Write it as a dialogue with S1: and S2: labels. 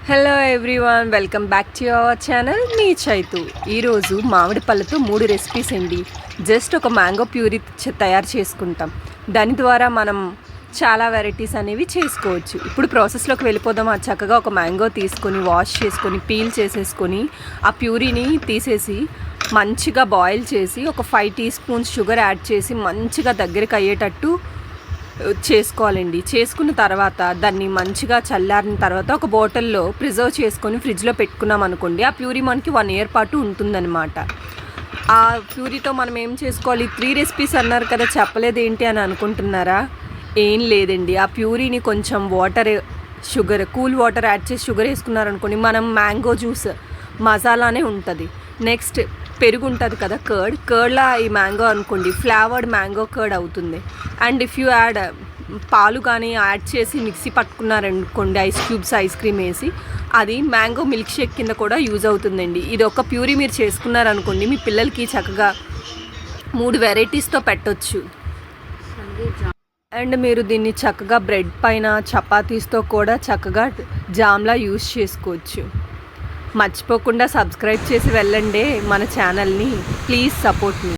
S1: Hello everyone, welcome back to our channel మీ చైతు. ఈరోజు మామిడి పళ్ళతో 3 రెసిపీస్ అండి. జస్ట్ ఒక మ్యాంగో ప్యూరీ తయారు చేసుకుంటాం. దాని ద్వారా మనం చాలా వెరైటీస్ అనేవి చేసుకోవచ్చు. ఇప్పుడు ప్రాసెస్లోకి వెళ్ళిపోదాం. ఆ చక్కగా ఒక మ్యాంగో తీసుకొని వాష్ చేసుకొని పీల్ చేసేసుకొని ఆ ప్యూరీని తీసేసి మంచిగా బాయిల్ చేసి ఒక 5 టీ స్పూన్స్ షుగర్ యాడ్ చేసి మంచిగా దగ్గరికి అయ్యేటట్టు చేసుకోవాలండి. చేసుకున్న తర్వాత దాన్ని మంచిగా చల్లారిన తర్వాత ఒక బాటిల్లో ప్రిజర్వ్ చేసుకొని ఫ్రిడ్జ్లో పెట్టుకున్నాం అనుకోండి, ఆ ప్యూరీ మనకి 1 ఇయర్ పాటు ఉంటుందన్నమాట. ఆ ప్యూరీతో మనం ఏం చేసుకోవాలి? 3 రెసిపీస్ అన్నారు కదా, చెప్పలేదు ఏంటి అని అనుకుంటున్నారా? ఏం లేదండి, ఆ ప్యూరీని కొంచెం షుగర్ కూల్ వాటర్ యాడ్ చేసి షుగర్ వేసుకున్నారనుకోండి, మనం మ్యాంగో జ్యూస్ మసాలానే ఉంటుంది. నెక్స్ట్ పెరుగు ఉంటుంది కదా, కర్డ్లా ఈ మ్యాంగో అనుకోండి, ఫ్లేవర్డ్ మ్యాంగో కర్డ్ అవుతుంది. అండ్ ఇఫ్ యూ యాడ్ పాలు కానీ యాడ్ చేసి మిక్సీ పట్టుకున్నారనుకోండి, ఐస్ క్యూబ్స్ ఐస్ క్రీమ్ వేసి, అది మ్యాంగో మిల్క్ షేక్ కింద కూడా యూజ్ అవుతుందండి. ఇది ఒక ప్యూరీ మీరు చేసుకున్నారనుకోండి, మీ పిల్లలకి చక్కగా 3 వెరైటీస్తో పెట్టొచ్చు. అండ్ మీరు దీన్ని చక్కగా బ్రెడ్ పైన చపాతీస్తో కూడా చక్కగా జామ్లా యూజ్ చేసుకోవచ్చు. మర్చిపోకుండా సబ్స్క్రైబ్ చేసి వెళ్ళండి మన ఛానల్ని. Please support me.